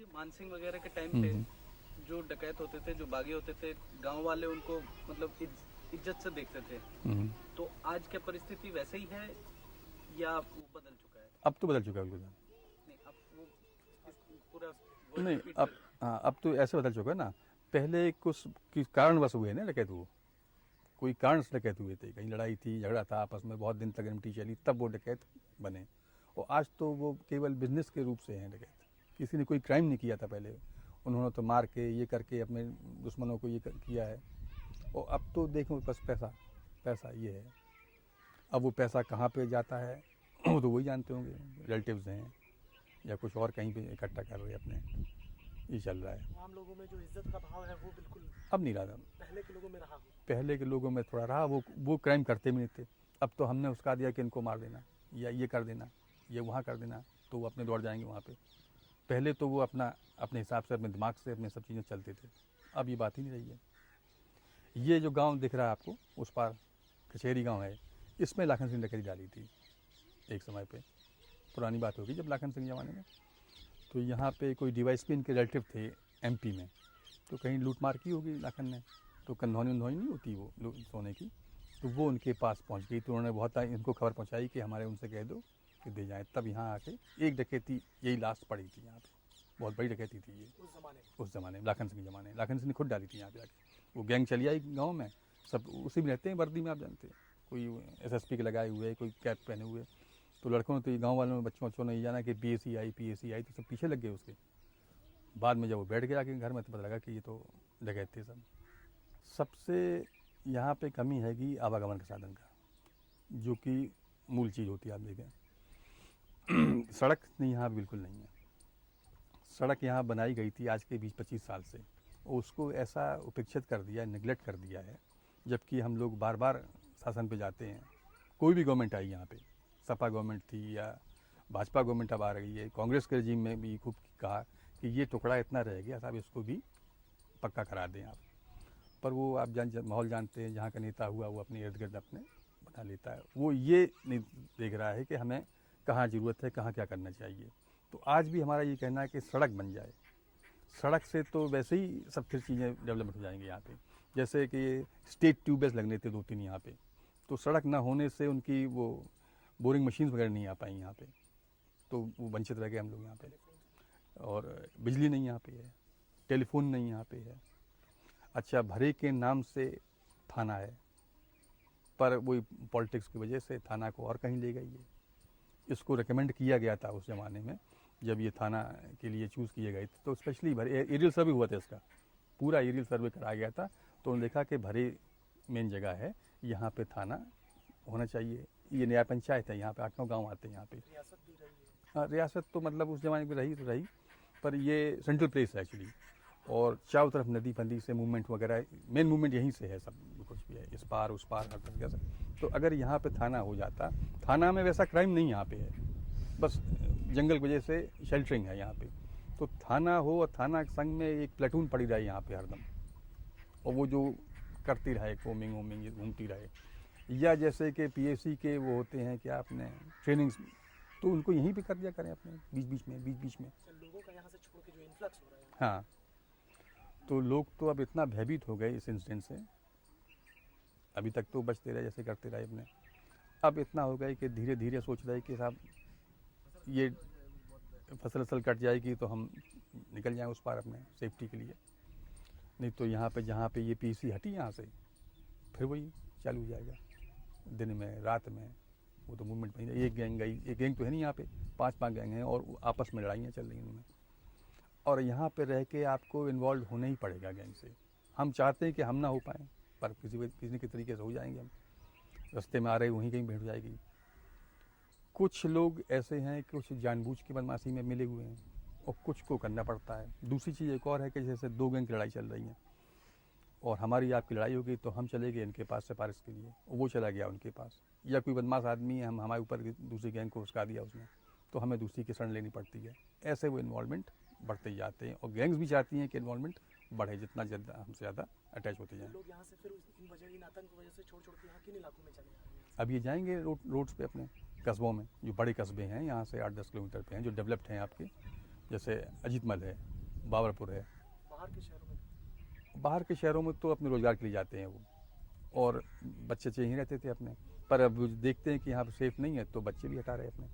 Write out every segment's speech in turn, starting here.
मानसिंह वगैरह के टाइम पे जो डकैत होते थे, जो बागी होते थे, गांव वाले उनको मतलब इज्जत से देखते थे। तो आज क्या परिस्थिति वैसे ही है या वो बदल चुका है? अब तो बदल चुका है बिल्कुल। नहीं, अब वो पूरा नहीं, repeat अब हाँ, अब तो ऐसे बदल चुका है ना। पहले कुछ कारणवश हुए ना डकैत, वो कोई कारण से डकैत हुए थे, कहीं लड़ाई थी, झगड़ा था आपस में, बहुत दिन तक एमटी चली, तब वो डकैत बने। और आज तो वो केवल बिजनेस के रूप से हैं डकैत। किसी ने कोई क्राइम नहीं किया था पहले, उन्होंने तो मार के ये करके अपने दुश्मनों को किया है। और अब तो देखो बस पैसा पैसा ये है। अब वो पैसा कहाँ पे जाता है वो तो वही जानते होंगे, रिलेटिव्स हैं या कुछ और कहीं पे इकट्ठा कर रहे हैं अपने, ये चल रहा है। आम लोगों में जो इज्जत का भाव है वो बिल्कुल अब नहीं रहा। पहले के लोगों में रहा हो। पहले के लोगों में थोड़ा रहा, वो क्राइम करते भी नहीं थे। अब तो हमने उसका दिया कि इनको मार देना या ये कर देना, ये वहाँ कर देना, तो वो अपने दौड़ जाएंगे वहाँ पे। पहले तो वो अपने हिसाब से, अपने दिमाग से अपने सब चीज़ें चलते थे। अब ये बात ही नहीं रही है। ये जो गांव दिख रहा है आपको उस पार, कचहरी गांव है, इसमें लाखन सिंह डकैती डाली थी एक समय पे। पुरानी बात होगी जब लाखन सिंह ज़माने में। तो यहाँ पे कोई डीवाईएसपी इनके रिलेटिव थे एमपी में, तो कहीं लूट मार की होगी लाखन ने, तो कंधौनी नहीं होती वो सोने की, तो वो उनके पास पहुँच गई। तो उन्होंने बहुत इनको खबर पहुँचाई कि हमारे उनसे कह दो कि दे जाएँ। तब यहाँ आके एक डकैती यही लास्ट पड़ी थी यहाँ पे, बहुत बड़ी डकैती थी ये उस ज़माने में, लाखन सिंह के ज़माने। लाखन सिंह ने खुद डाली थी यहाँ पे आके। वो गैंग चली आई गाँव में, सब उसी में रहते हैं, वर्दी में, आप जानते हैं, कोई एसएसपी के लगाए हुए, कोई कैप पहने हुए। तो लड़कों ने, तो ये गाँव वालों ने, बच्चों ने ये जाना कि पीएसी आई, तो सब पीछे लग गए उसके। बाद में जब वो बैठ गया कि घर में, तो पता लगा कि ये तो डकैत थे सब। सबसे यहाँ पे कमी है कि आवागमन के साधन का, जो कि मूल चीज़ होती है। आप देखें सड़क नहीं, यहाँ बिल्कुल नहीं है। सड़क यहाँ बनाई गई थी आज के 20-25 साल से, और उसको ऐसा उपेक्षित कर दिया, निगलेक्ट कर दिया है। जबकि हम लोग बार बार शासन पे जाते हैं, कोई भी गवर्नमेंट आई यहाँ पे, सपा गवर्नमेंट थी या भाजपा गवर्नमेंट अब आ रही है, कांग्रेस के रजीम में भी खूब कहा कि ये टुकड़ा इतना रह गया साहब, इसको भी पक्का करा दें आप। पर वो आप माहौल जानते हैं, जहाँ का नेता हुआ वो अपने इर्द गिर्द अपने बना लेता है। वो ये नहीं देख रहा है कि हमें कहाँ ज़रूरत है, कहाँ क्या करना चाहिए। तो आज भी हमारा ये कहना है कि सड़क बन जाए। सड़क से तो वैसे ही सब फिर चीज़ें डेवलपमेंट हो जाएंगी यहाँ पे। जैसे कि स्टेट ट्यूबवेल्स लगने थे 2-3 यहाँ पे, तो सड़क ना होने से उनकी वो बोरिंग मशीन्स वगैरह नहीं आ पाई यहाँ पे, तो वो वंचित रह गए हम लोग यहाँ पे। और बिजली नहीं यहाँ पे है, टेलीफोन नहीं यहाँ पे है। अच्छा, भरे के नाम से थाना है, पर वही पॉलिटिक्स की वजह से थाना को और कहीं ले गई है। इसको रिकमेंड किया गया था उस ज़माने में, जब ये थाना के लिए चूज़ किए गए थे, तो स्पेशली भरे एरियल सर्वे हुआ था, इसका पूरा एरियल सर्वे कराया गया था। तो उन्होंने देखा कि भरे मेन जगह है, यहाँ पे थाना होना चाहिए। ये नया पंचायत है, यहाँ पे 8-9 गाँव आते हैं यहाँ पे। रियासत भी रही है। हाँ, रियासत तो मतलब उस ज़माने में रही, पर ये सेंट्रल प्लेस है एक्चुअली। और चारों तरफ नदी फंदी से मूवमेंट वगैरह, मेन मूवमेंट यहीं से है, सब कुछ भी है, इस पार उस पार हर तरीके से। तो अगर यहाँ पे थाना हो जाता, थाना में वैसा क्राइम नहीं यहाँ पे है, बस जंगल की वजह से शेल्टरिंग है यहाँ पे। तो थाना हो और थाना संग में एक प्लेटून पड़ी रहे यहाँ पे हरदम, और वो जो करती रहे कोमिंग वोमिंग घूमती रहे। या जैसे कि पीएसी के वो होते हैं क्या अपने ट्रेनिंग्स, तो उनको यहीं पे कर दिया करें अपने बीच बीच में। लोगों का यहाँ से छोड़ के जो इन्फ्लक्स हो रहा है। हाँ, तो लोग तो अब इतना भयभीत हो गए इस इंसिडेंट से, अभी तक तो बचते रहे, जैसे करते रहे अपने, अब इतना हो गया कि धीरे धीरे सोच रहे कि साहब ये फसल कट जाएगी तो हम निकल जाएं उस पार अपने सेफ्टी के लिए। नहीं तो यहाँ पे, जहाँ पे ये पीसी हटी यहाँ से, फिर वही चालू हो जाएगा, दिन में रात में। वो तो मूवमेंट नहीं, एक गैंग गई, एक गैंग तो है नहीं यहाँ पे, 5-5 गैंग हैं और आपस में लड़ाइयाँ चल रही हैं उनमें। और यहाँ पे रह के आपको इन्वॉल्व होना ही पड़ेगा गैंग से। हम चाहते हैं कि हम ना हो पाएँ, पर किसी के तरीके से हो जाएंगे हम। रास्ते में आ रहे वहीं कहीं भेंट हो जाएगी। कुछ लोग ऐसे हैं, कुछ जानबूझ के बदमाशी में मिले हुए हैं, और कुछ को करना पड़ता है। दूसरी चीज़ एक और है कि जैसे 2 गैंग की लड़ाई चल रही है, और हमारी आपकी लड़ाई होगी, तो हम चले गए इनके पास सिफारिश के लिए, वो चला गया उनके पास। या कोई बदमाश आदमी है, हमारे ऊपर दूसरी गैंग को उसका दिया उसने, तो हमें दूसरी की शरण लेनी पड़ती है। ऐसे वो इन्वॉल्वमेंट बढ़ते जाते हैं, और गैंग्स भी चाहती हैं कि इन्वॉल्वमेंट बढ़े, जितना ज़्यादा हमसे ज़्यादा अटैच होते जाएँ। लोग यहाँ से फिर इन आतंक की वजह से छोड़ के यहाँ किन इलाकों में चले जा रहे हैं? अब ये जाएंगे रोड्स पे अपने कस्बों में, जो बड़े कस्बे हैं यहाँ से 8-10 किलोमीटर पे हैं, जो डेवलप्ड हैं आपके, जैसे अजीतमल है, बाबरपुर है। बाहर के शहरों में? बाहर के शहरों में तो अपने रोज़गार के लिए जाते हैं वो, और बच्चे यहीं रहते थे अपने, पर अब देखते हैं कि यहाँ पर सेफ़ नहीं है तो बच्चे भी हटा रहे हैं अपने,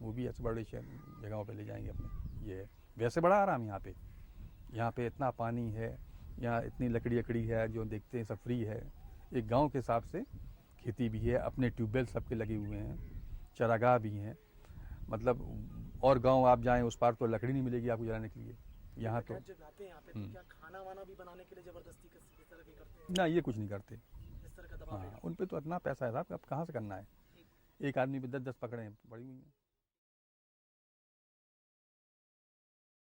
वो भी ऐसे बड़े शहर जगहों पे ले जाएंगे अपने। ये है वैसे बड़ा आराम यहाँ पे इतना पानी है, यहाँ इतनी लकड़ी है, जो देखते हैं सब फ्री है। एक गांव के हिसाब से खेती भी है, अपने ट्यूबवेल सबके लगे हुए हैं, चरागाह भी हैं, मतलब और गांव आप जाएं उस पार तो लकड़ी नहीं मिलेगी आपको जलाने के लिए। यहाँ तो जब आते हैं यहाँ पे तो क्या खाना वाना भी बनाने के लिए जबरदस्ती किस तरह की करते हैं? ना, ये कुछ नहीं करते। इस तरह का दबाव है? हाँ, उन पे तो इतना पैसा है साहब, अब कहाँ से करना है। एक आदमी पे 10-10 पकड़े हैं, पड़ी हुई हैं।